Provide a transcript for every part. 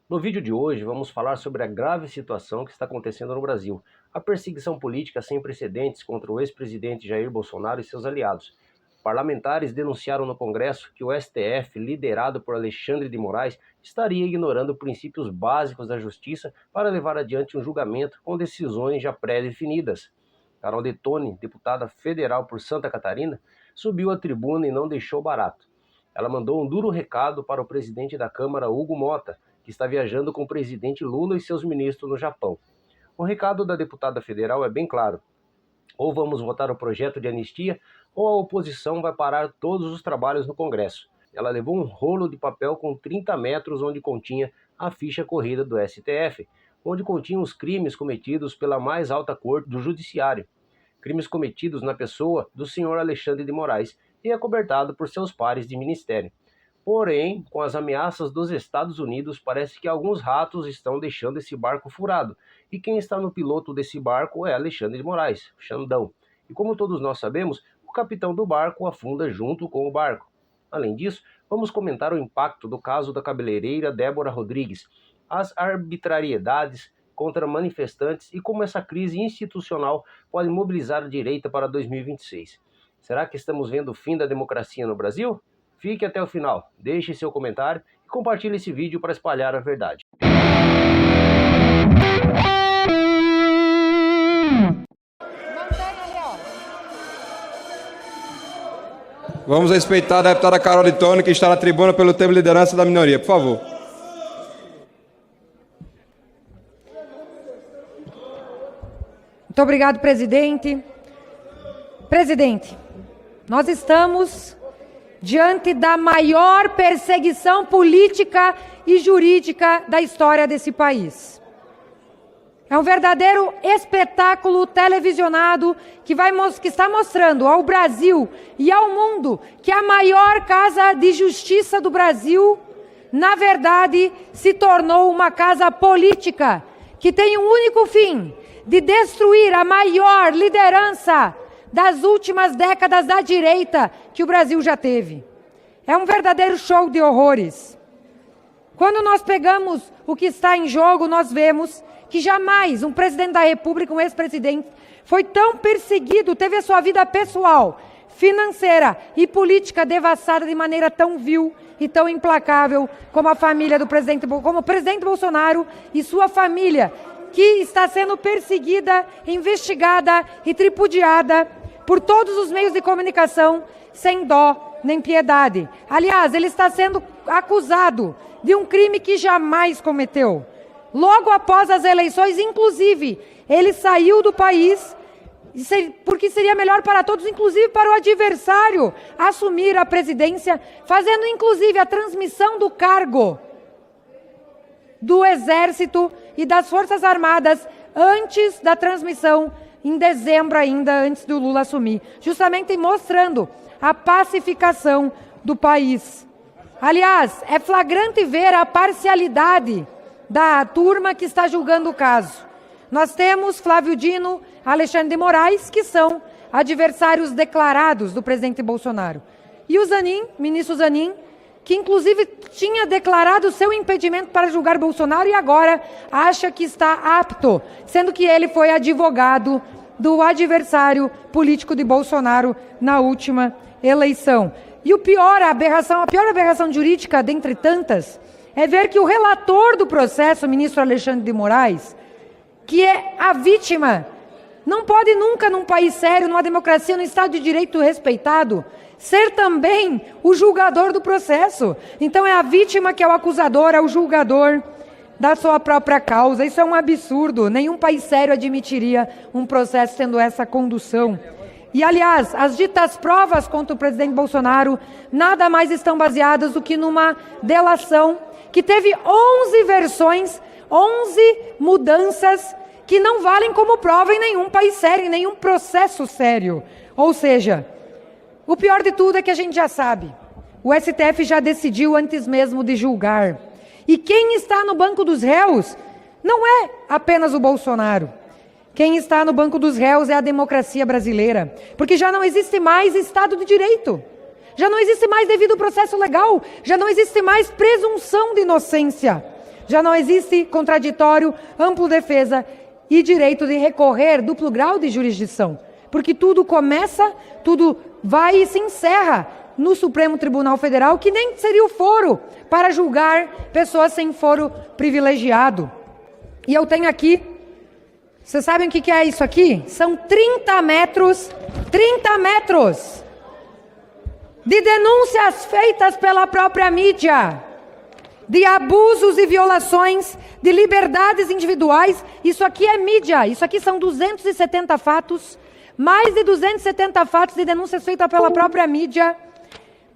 No vídeo de hoje vamos falar sobre a grave situação que está acontecendo no Brasil, a perseguição política sem precedentes contra o ex-presidente Jair Bolsonaro e seus aliados. Parlamentares denunciaram no Congresso que o STF, liderado por Alexandre de Moraes, estaria ignorando princípios básicos da justiça para levar adiante um julgamento com decisões já pré-definidas. Carol Detoni, deputada federal por Santa Catarina, subiu à tribuna e não deixou barato. Ela mandou um duro recado para o presidente da Câmara, Hugo Motta, que está viajando com o presidente Lula e seus ministros no Japão. O recado da deputada federal é bem claro: ou vamos votar o projeto de anistia, ou a oposição vai parar todos os trabalhos no Congresso. Ela levou um rolo de papel com 30 metros onde continha a ficha corrida do STF, onde continha os crimes cometidos pela mais alta corte do Judiciário. Crimes cometidos na pessoa do senhor Alexandre de Moraes e acobertado por seus pares de ministério. Porém, com as ameaças dos Estados Unidos, parece que alguns ratos estão deixando esse barco furado. E quem está no piloto desse barco é Alexandre de Moraes, o Xandão. E como todos nós sabemos, o capitão do barco afunda junto com o barco. Além disso, vamos comentar o impacto do caso da cabeleireira Débora Rodrigues, as arbitrariedades contra manifestantes e como essa crise institucional pode mobilizar a direita para 2026. Será que estamos vendo o fim da democracia no Brasil? Fique até o final, deixe seu comentário e compartilhe esse vídeo para espalhar a verdade. Vamos respeitar a deputada Carol Detoni, que está na tribuna pelo tempo de liderança da minoria, por favor. Muito obrigado, presidente. Presidente, nós estamos diante da maior perseguição política e jurídica da história desse país. É um verdadeiro espetáculo televisionado que está mostrando ao Brasil e ao mundo que a maior casa de justiça do Brasil, na verdade, se tornou uma casa política que tem um único fim: de destruir a maior liderança das últimas décadas da direita que o Brasil já teve. É um verdadeiro show de horrores. Quando nós pegamos o que está em jogo, nós vemos que jamais um presidente da República, um ex-presidente, foi tão perseguido, teve a sua vida pessoal, financeira e política devassada de maneira tão vil e tão implacável como a família do presidente, como o presidente Bolsonaro e sua família, que está sendo perseguida, investigada e tripudiada por todos os meios de comunicação, sem dó nem piedade. Aliás, ele está sendo acusado de um crime que jamais cometeu. Logo após as eleições, inclusive, ele saiu do país porque seria melhor para todos, inclusive para o adversário, assumir a presidência, fazendo inclusive a transmissão do cargo do Exército e das Forças Armadas antes da transmissão, em dezembro ainda, antes do Lula assumir, justamente mostrando a pacificação do país. Aliás, é flagrante ver a parcialidade da turma que está julgando o caso. Nós temos Flávio Dino, Alexandre de Moraes, que são adversários declarados do presidente Bolsonaro. E o Zanin, ministro Zanin, que inclusive tinha declarado seu impedimento para julgar Bolsonaro e agora acha que está apto, sendo que ele foi advogado do adversário político de Bolsonaro na última eleição. E a pior aberração jurídica, dentre tantas, é ver que o relator do processo, o ministro Alexandre de Moraes, que é a vítima, não pode nunca, num país sério, numa democracia, num Estado de Direito respeitado, ser também o julgador do processo. Então é a vítima que é o acusador, é o julgador da sua própria causa. Isso é um absurdo. Nenhum país sério admitiria um processo tendo essa condução. E, aliás, as ditas provas contra o presidente Bolsonaro nada mais estão baseadas do que numa delação que teve 11 versões, 11 mudanças que não valem como prova em nenhum país sério, em nenhum processo sério. Ou seja, o pior de tudo é que a gente já sabe. O STF já decidiu antes mesmo de julgar. E quem está no banco dos réus não é apenas o Bolsonaro. Quem está no banco dos réus é a democracia brasileira. Porque já não existe mais Estado de Direito. Já não existe mais devido processo legal. Já não existe mais presunção de inocência. Já não existe contraditório, ampla defesa e direito de recorrer duplo grau de jurisdição, porque tudo começa, tudo vai e se encerra no Supremo Tribunal Federal, que nem seria o foro para julgar pessoas sem foro privilegiado. E eu tenho aqui, vocês sabem o que é isso aqui? São 30 metros de denúncias feitas pela própria mídia, de abusos e violações de liberdades individuais. Isso aqui é mídia, isso aqui são 270 fatos, mais de 270 fatos de denúncias feitas pela própria mídia,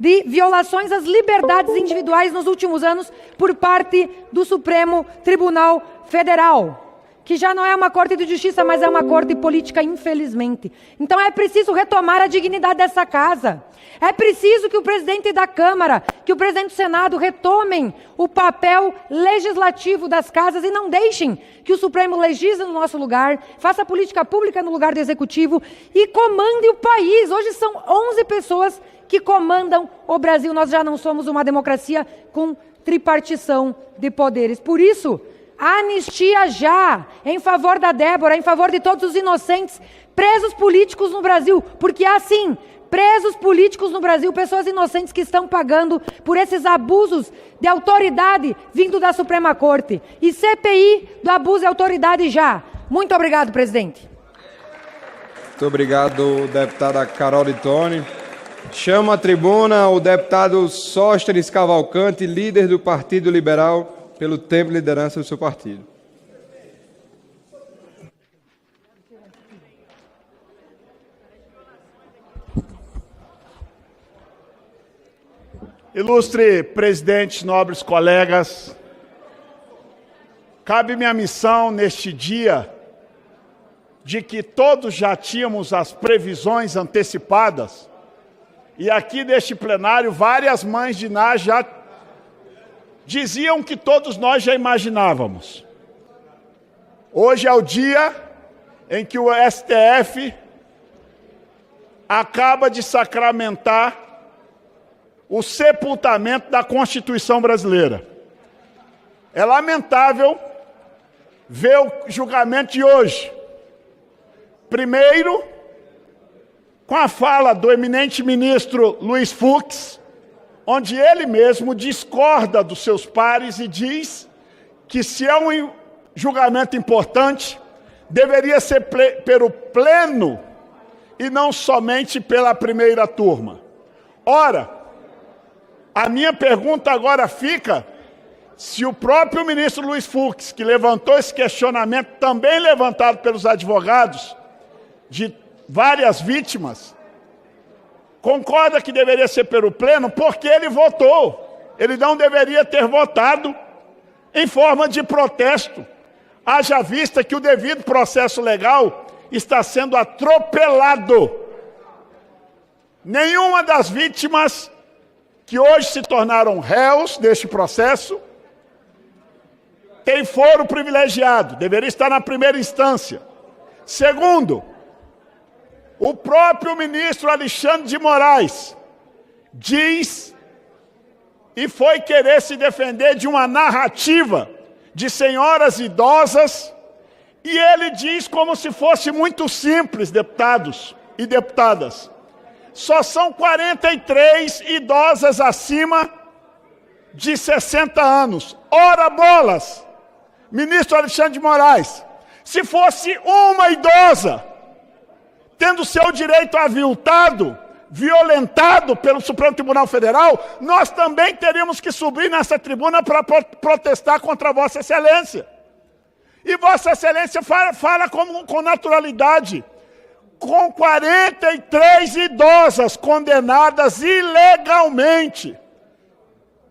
de violações às liberdades individuais nos últimos anos por parte do Supremo Tribunal Federal, que já não é uma corte de justiça, mas é uma corte política, infelizmente. Então é preciso retomar a dignidade dessa casa. É preciso que o presidente da Câmara, que o presidente do Senado retomem o papel legislativo das casas e não deixem que o Supremo legisle no nosso lugar, faça política pública no lugar do Executivo e comande o país. Hoje são 11 pessoas que comandam o Brasil. Nós já não somos uma democracia com tripartição de poderes. Por isso, anistia já, em favor da Débora, em favor de todos os inocentes, presos políticos no Brasil, porque há sim presos políticos no Brasil, pessoas inocentes que estão pagando por esses abusos de autoridade vindo da Suprema Corte. E CPI do abuso de autoridade já. Muito obrigado, presidente. Muito obrigado, deputada Carol Rittoni. Chama à tribuna o deputado Sóstenes Cavalcante, líder do Partido Liberal, pelo tempo e liderança do seu partido. Ilustre presidente, nobres colegas, cabe-me a missão neste dia de que todos já tínhamos as previsões antecipadas e aqui neste plenário várias mães de Ná já diziam que todos nós já imaginávamos. Hoje é o dia em que o STF acaba de sacramentar o sepultamento da Constituição brasileira. É lamentável ver o julgamento de hoje. Primeiro, com a fala do eminente ministro Luiz Fux, onde ele mesmo discorda dos seus pares e diz que se é um julgamento importante, deveria ser pelo pleno e não somente pela primeira turma. Ora, a minha pergunta agora fica, se o próprio ministro Luiz Fux, que levantou esse questionamento, também levantado pelos advogados de várias vítimas, concorda que deveria ser pelo pleno, porque ele votou. Ele não deveria ter votado em forma de protesto, haja vista que o devido processo legal está sendo atropelado. Nenhuma das vítimas que hoje se tornaram réus deste processo tem foro privilegiado, deveria estar na primeira instância. Segundo, o próprio ministro Alexandre de Moraes diz e foi querer se defender de uma narrativa de senhoras idosas, e ele diz como se fosse muito simples, deputados e deputadas. Só são 43 idosas acima de 60 anos. Ora bolas, ministro Alexandre de Moraes, se fosse uma idosa tendo seu direito aviltado, violentado pelo Supremo Tribunal Federal, nós também teríamos que subir nessa tribuna para protestar contra Vossa Excelência. E Vossa Excelência fala com naturalidade. Com 43 idosas condenadas ilegalmente.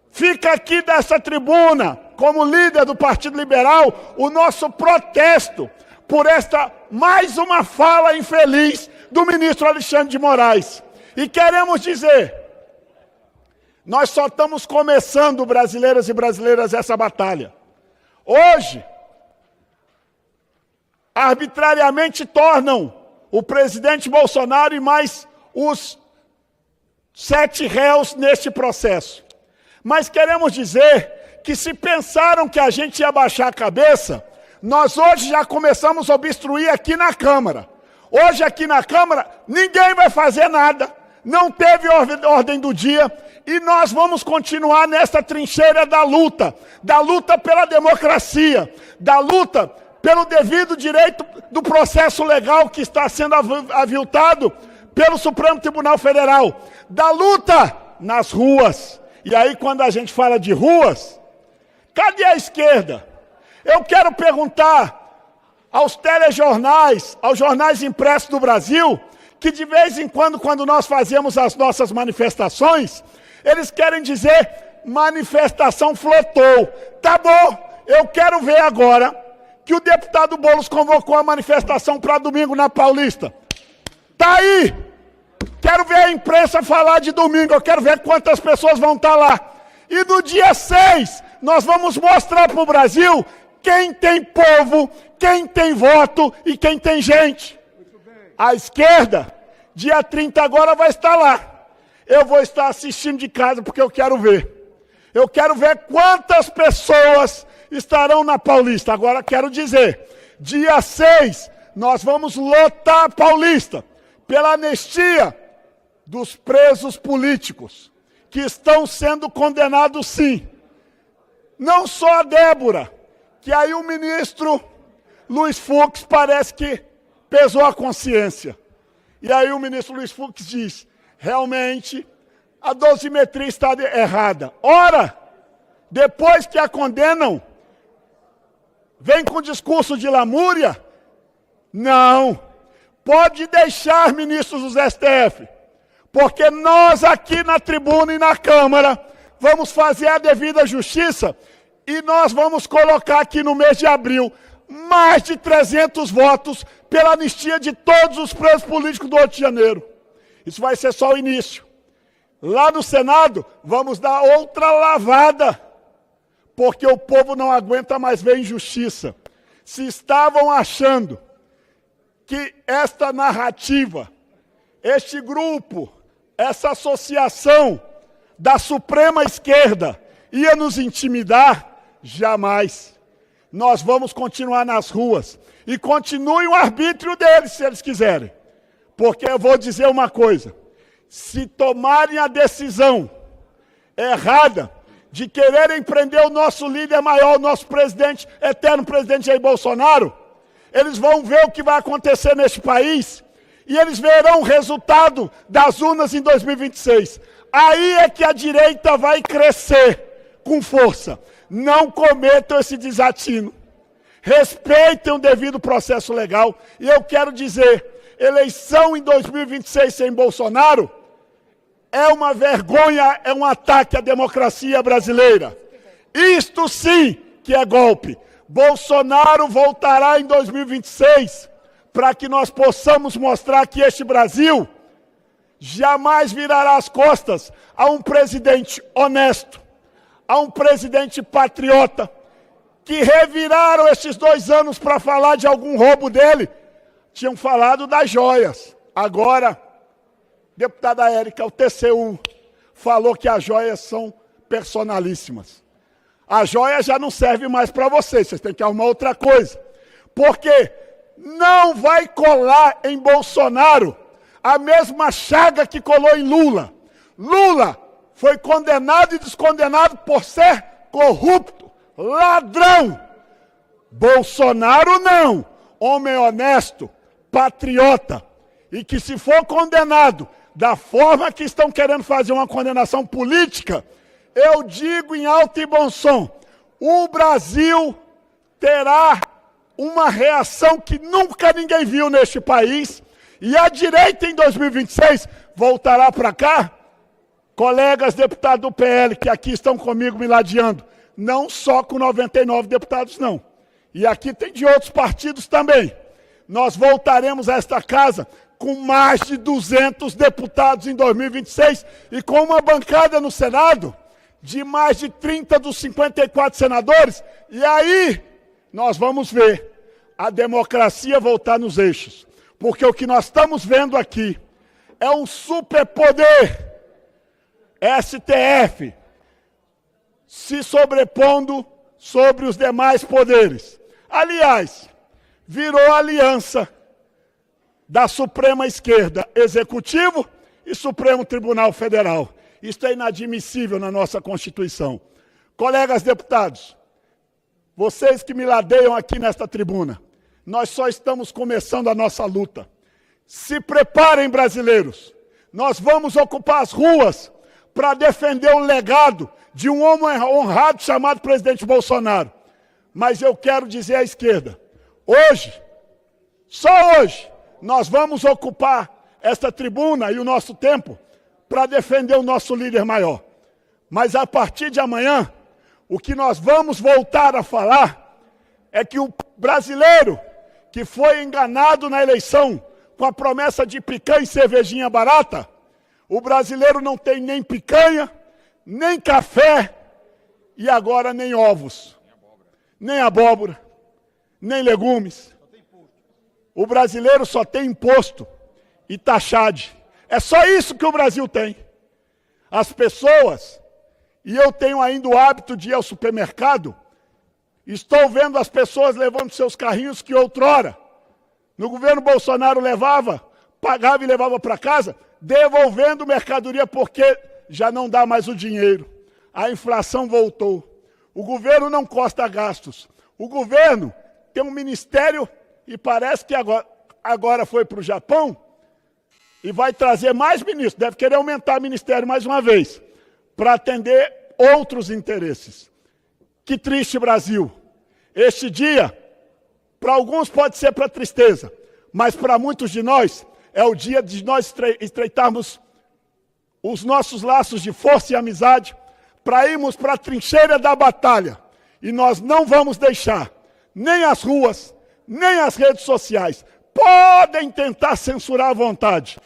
Fica aqui dessa tribuna, como líder do Partido Liberal, o nosso protesto por esta mais uma fala infeliz do ministro Alexandre de Moraes. E queremos dizer, nós só estamos começando, brasileiras e brasileiras, essa batalha. Hoje, arbitrariamente tornam o presidente Bolsonaro e mais os 7 réus neste processo. Mas queremos dizer que se pensaram que a gente ia baixar a cabeça, nós hoje já começamos a obstruir aqui na Câmara. Hoje aqui na Câmara, ninguém vai fazer nada, não teve ordem do dia, e nós vamos continuar nessa trincheira da luta pela democracia, da luta pelo devido direito do processo legal que está sendo aviltado pelo Supremo Tribunal Federal, da luta nas ruas. E aí, quando a gente fala de ruas, cadê a esquerda? Eu quero perguntar aos telejornais, aos jornais impressos do Brasil, que de vez em quando nós fazemos as nossas manifestações, eles querem dizer, manifestação flotou. Tá bom, eu quero ver agora que o deputado Boulos convocou a manifestação para domingo na Paulista. Tá aí! Quero ver a imprensa falar de domingo, eu quero ver quantas pessoas vão estar lá. E no dia 6, nós vamos mostrar para o Brasil quem tem povo, quem tem voto e quem tem gente. A esquerda, dia 30 agora vai estar lá. Eu vou estar assistindo de casa porque eu quero ver. Eu quero ver quantas pessoas estarão na Paulista. Agora quero dizer, dia 6, nós vamos lotar a Paulista pela anistia dos presos políticos, que estão sendo condenados sim. Não só a Débora, que aí o ministro Luiz Fux parece que pesou a consciência. E aí o ministro Luiz Fux diz, realmente, a dosimetria está errada. Ora, depois que a condenam, vem com discurso de lamúria? Não. Pode deixar, ministros dos STF, porque nós aqui na tribuna e na Câmara vamos fazer a devida justiça e nós vamos colocar aqui no mês de abril mais de 300 votos pela anistia de todos os presos políticos do 8 de janeiro. Isso vai ser só o início. Lá no Senado, vamos dar outra lavada, porque o povo não aguenta mais ver injustiça. Se estavam achando que esta narrativa, este grupo, essa associação da Suprema Esquerda ia nos intimidar, jamais. Nós vamos continuar nas ruas e continue o arbítrio deles, se eles quiserem. Porque eu vou dizer uma coisa, se tomarem a decisão errada de quererem prender o nosso líder maior, o nosso presidente, eterno presidente Jair Bolsonaro, eles vão ver o que vai acontecer neste país e eles verão o resultado das urnas em 2026. Aí é que a direita vai crescer com força. Não cometam esse desatino. Respeitem o devido processo legal. E eu quero dizer, eleição em 2026 sem Bolsonaro é uma vergonha, é um ataque à democracia brasileira. Isto sim que é golpe. Bolsonaro voltará em 2026 para que nós possamos mostrar que este Brasil jamais virará as costas a um presidente honesto, a um presidente patriota, que reviraram esses 2 anos para falar de algum roubo dele. Tinham falado das joias. Agora, deputada Érica, o TCU falou que as joias são personalíssimas. A joia já não serve mais para vocês têm que arrumar outra coisa. Porque não vai colar em Bolsonaro a mesma chaga que colou em Lula. Lula foi condenado e descondenado por ser corrupto, ladrão. Bolsonaro não, homem honesto, patriota, e que se for condenado da forma que estão querendo fazer uma condenação política, eu digo em alto e bom som, o Brasil terá uma reação que nunca ninguém viu neste país, e a direita em 2026 voltará para cá. Colegas deputados do PL que aqui estão comigo me ladeando, não só com 99 deputados não, e aqui tem de outros partidos também. Nós voltaremos a esta casa com mais de 200 deputados em 2026 e com uma bancada no Senado de mais de 30 dos 54 senadores, e aí nós vamos ver a democracia voltar nos eixos. Porque o que nós estamos vendo aqui é um superpoder, STF, se sobrepondo sobre os demais poderes. Aliás, virou aliança da Suprema Esquerda, Executivo e Supremo Tribunal Federal. Isso é inadmissível na nossa Constituição. Colegas deputados, vocês que me ladeiam aqui nesta tribuna, nós só estamos começando a nossa luta. Se preparem, brasileiros. Nós vamos ocupar as ruas para defender o legado de um homem honrado chamado presidente Bolsonaro. Mas eu quero dizer à esquerda, hoje, só hoje, nós vamos ocupar esta tribuna e o nosso tempo para defender o nosso líder maior. Mas a partir de amanhã, o que nós vamos voltar a falar é que o brasileiro que foi enganado na eleição com a promessa de picanha e cervejinha barata, o brasileiro não tem nem picanha, nem café e agora nem ovos, nem abóbora, nem legumes. O brasileiro só tem imposto e taxade. É só isso que o Brasil tem. As pessoas, e eu tenho ainda o hábito de ir ao supermercado, estou vendo as pessoas levando seus carrinhos que outrora, no governo Bolsonaro levava, pagava e levava para casa, devolvendo mercadoria porque já não dá mais o dinheiro. A inflação voltou. O governo não corta gastos. O governo tem um ministério e parece que agora foi para o Japão e vai trazer mais ministros. Deve querer aumentar o ministério mais uma vez para atender outros interesses. Que triste, Brasil. Este dia, para alguns pode ser para tristeza, mas para muitos de nós é o dia de nós estreitarmos os nossos laços de força e amizade para irmos para a trincheira da batalha. E nós não vamos deixar nem as ruas, nem as redes sociais. Podem tentar censurar à vontade.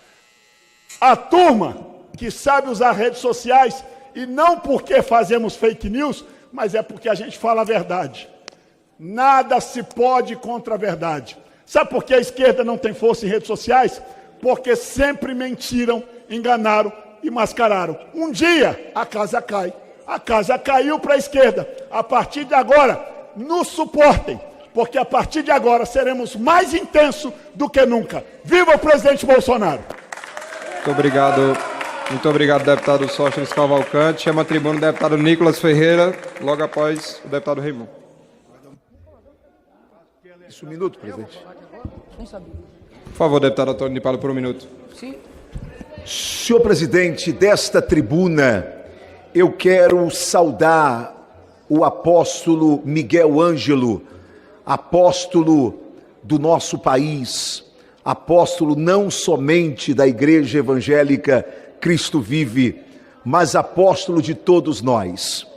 A turma que sabe usar redes sociais, e não porque fazemos fake news, mas é porque a gente fala a verdade. Nada se pode contra a verdade. Sabe por que a esquerda não tem força em redes sociais? Porque sempre mentiram, enganaram e mascararam. Um dia a casa cai. A casa caiu para a esquerda. A partir de agora, nos suportem, porque a partir de agora seremos mais intensos do que nunca. Viva o presidente Bolsonaro! Muito obrigado, deputado Sóstenes Cavalcante. Chama a tribuna o deputado Nicolas Ferreira, logo após o deputado Raimundo. Isso, um minuto, presidente. Por favor, deputado Antônio de Paula, por um minuto. Sim. Senhor presidente, desta tribuna, eu quero saudar o apóstolo Miguel Ângelo, apóstolo do nosso país, apóstolo não somente da Igreja Evangélica Cristo Vive, mas apóstolo de todos nós.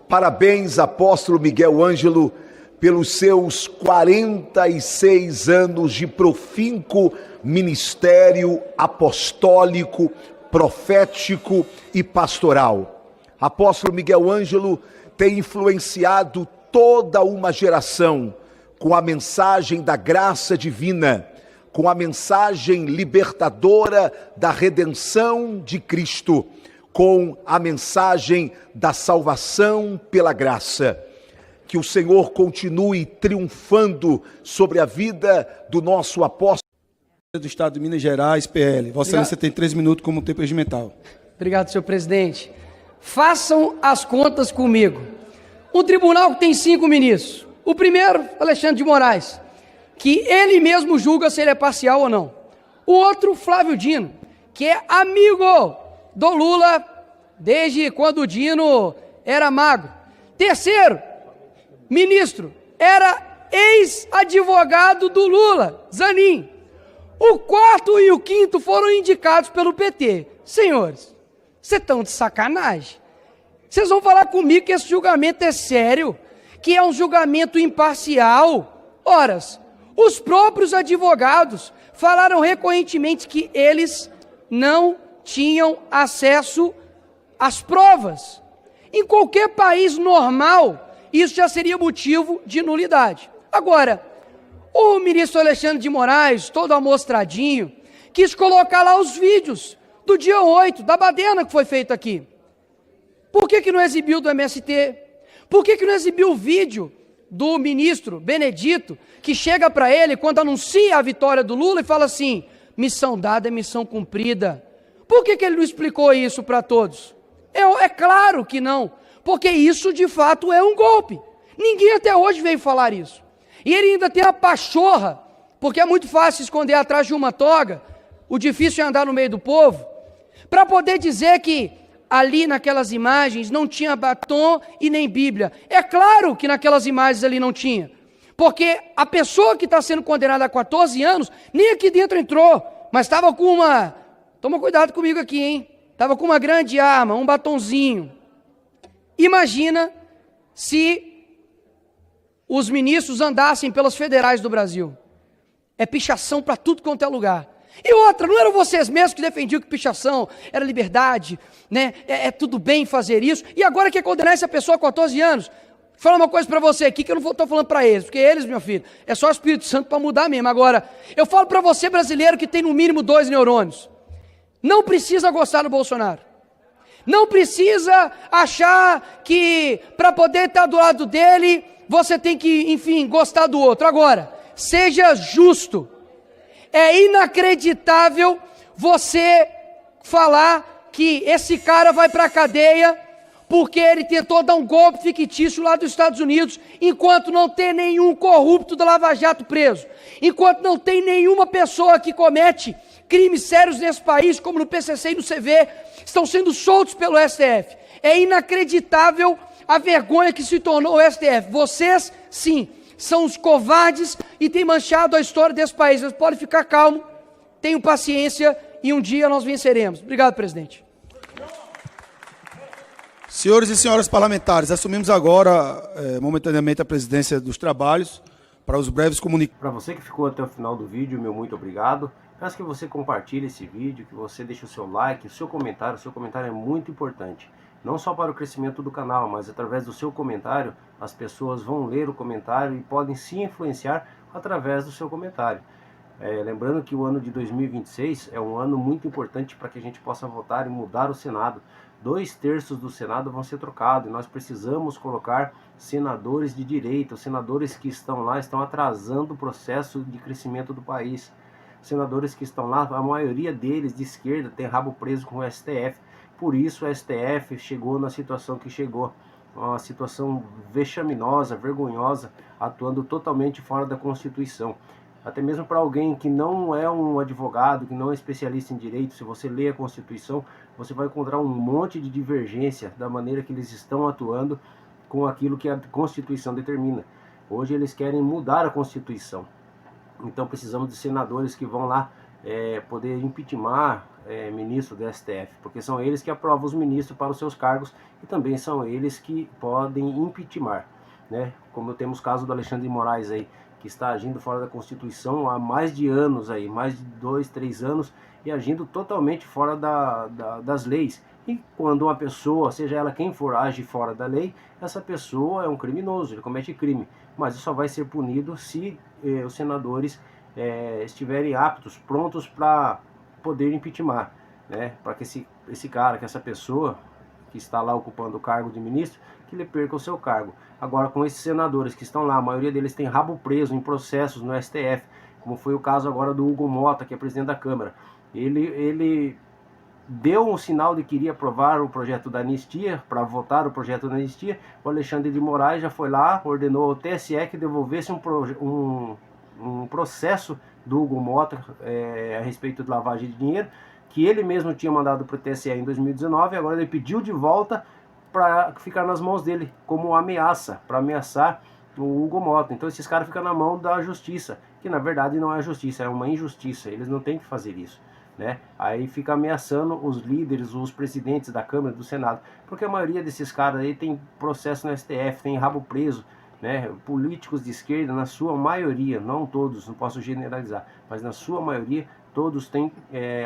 Parabéns, apóstolo Miguel Ângelo, pelos seus 46 anos de profinco ministério apostólico, profético e pastoral. Apóstolo Miguel Ângelo tem influenciado toda uma geração com a mensagem da graça divina, com a mensagem libertadora da redenção de Cristo, com a mensagem da salvação pela graça. Que o Senhor continue triunfando sobre a vida do nosso apóstolo. Do Estado de Minas Gerais, PL. Vossa Excelência tem 3 minutos como tempo regimental. Obrigado, senhor presidente. Façam as contas comigo. Um tribunal que tem 5 ministros. O primeiro, Alexandre de Moraes, que ele mesmo julga se ele é parcial ou não. O outro, Flávio Dino, que é amigo do Lula desde quando o Dino era magro. Terceiro, ministro, era ex-advogado do Lula, Zanin. O quarto e o quinto foram indicados pelo PT. Senhores, vocês estão de sacanagem. Vocês vão falar comigo que esse julgamento é sério, que é um julgamento imparcial. Ora, os próprios advogados falaram recorrentemente que eles não tinham acesso às provas. Em qualquer país normal, isso já seria motivo de nulidade. Agora, o ministro Alexandre de Moraes, todo amostradinho, quis colocar lá os vídeos do dia 8, da baderna que foi feita aqui. Por que não exibiu do MST? Por que não exibiu o vídeo do ministro Benedito, que chega para ele quando anuncia a vitória do Lula e fala assim, missão dada é missão cumprida? Por que ele não explicou isso para todos? É claro que não, porque isso de fato é um golpe. Ninguém até hoje veio falar isso. E ele ainda tem a pachorra, porque é muito fácil esconder atrás de uma toga, o difícil é andar no meio do povo, para poder dizer que ali naquelas imagens não tinha batom e nem Bíblia. É claro que naquelas imagens ali não tinha, porque a pessoa que está sendo condenada a 14 anos, nem aqui dentro entrou, mas estava com uma, toma cuidado comigo aqui, hein? Estava com uma grande arma, um batonzinho. Imagina se os ministros andassem pelas federais do Brasil. É pichação para tudo quanto é lugar. E outra, não eram vocês mesmos que defendiam que pichação era liberdade, né? É tudo bem fazer isso, e agora quer condenar essa pessoa a 14 anos. Vou falar uma coisa para você aqui que eu não estou falando para eles, porque eles, meu filho, é só o Espírito Santo para mudar mesmo. Agora, eu falo para você, brasileiro, que tem no mínimo 2 neurônios. Não precisa gostar do Bolsonaro. Não precisa achar que para poder estar do lado dele, você tem que, enfim, gostar do outro. Agora, seja justo. É inacreditável você falar que esse cara vai para a cadeia porque ele tentou dar um golpe fictício lá dos Estados Unidos, enquanto não tem nenhum corrupto da Lava Jato preso, enquanto não tem nenhuma pessoa que comete crimes sérios nesse país, como no PCC e no CV, estão sendo soltos pelo STF. É inacreditável a vergonha que se tornou o STF. Vocês, sim, são os covardes e têm manchado a história desse país. Mas pode ficar calmo, tenham paciência e um dia nós venceremos. Obrigado, presidente. Senhores e senhoras parlamentares, assumimos agora, momentaneamente, a presidência dos trabalhos para os breves comunicados. Para você que ficou até o final do vídeo, meu muito obrigado. Peço que você compartilhe esse vídeo, que você deixe o seu like, o seu comentário. O seu comentário é muito importante. Não só para o crescimento do canal, mas através do seu comentário, as pessoas vão ler o comentário e podem se influenciar através do seu comentário. Lembrando que o ano de 2026 é um ano muito importante para que a gente possa votar e mudar o Senado. 2/3 do Senado vão ser trocados e nós precisamos colocar senadores de direita. Os senadores que estão lá estão atrasando o processo de crescimento do país. Os senadores que estão lá, a maioria deles de esquerda, tem rabo preso com o STF. Por isso o STF chegou na situação que chegou. Uma situação vexaminosa, vergonhosa, atuando totalmente fora da Constituição. Até mesmo para alguém que não é um advogado, que não é especialista em direito, se você lê a Constituição, você vai encontrar um monte de divergência da maneira que eles estão atuando com aquilo que a Constituição determina. Hoje eles querem mudar a Constituição. Então precisamos de senadores que vão lá poder impeachment ministro do STF, porque são eles que aprovam os ministros para os seus cargos e também são eles que podem impeachment, né? Como temos o caso do Alexandre de Moraes aí, que está agindo fora da Constituição há mais de anos aí, mais de 2, 3 anos, e agindo totalmente fora das leis. E quando uma pessoa, seja ela quem for, age fora da lei, essa pessoa é um criminoso, ele comete crime, mas isso só vai ser punido se os senadores estiverem aptos, prontos para poder impeachment, né? Para que esse cara, que essa pessoa que está lá ocupando o cargo de ministro, que ele perca o seu cargo. Agora, com esses senadores que estão lá, a maioria deles tem rabo preso em processos no STF, como foi o caso agora do Hugo Mota, que é presidente da Câmara. Ele deu um sinal de que iria aprovar o projeto da anistia, para votar o projeto da anistia. O Alexandre de Moraes já foi lá, ordenou ao TSE que devolvesse um processo do Hugo Mota a respeito de lavagem de dinheiro, que ele mesmo tinha mandado para o TSE em 2019, agora ele pediu de volta para ficar nas mãos dele, como ameaça, para ameaçar o Hugo Mota. Então esses caras ficam na mão da justiça, que na verdade não é justiça, é uma injustiça, eles não têm que fazer isso, né? Aí fica ameaçando os líderes, os presidentes da Câmara e do Senado, porque a maioria desses caras aí tem processo no STF, tem rabo preso, né? Políticos de esquerda, na sua maioria, não todos, não posso generalizar, mas na sua maioria, todos têm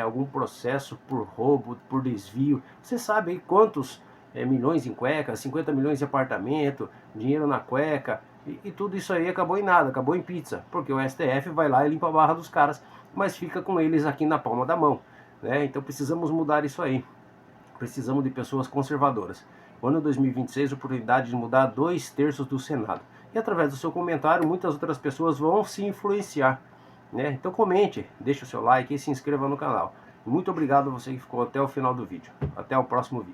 algum processo por roubo, por desvio. Você sabe aí quantos milhões em cueca, 50 milhões de apartamento, dinheiro na cueca, e tudo isso aí acabou em nada, acabou em pizza, porque o STF vai lá e limpa a barra dos caras, mas fica com eles aqui na palma da mão, né? Então precisamos mudar isso aí, precisamos de pessoas conservadoras. o ano 2026, a oportunidade de mudar 2/3 do Senado. E através do seu comentário, muitas outras pessoas vão se influenciar, né? Então comente, deixe o seu like e se inscreva no canal. Muito obrigado a você que ficou até o final do vídeo. Até o próximo vídeo.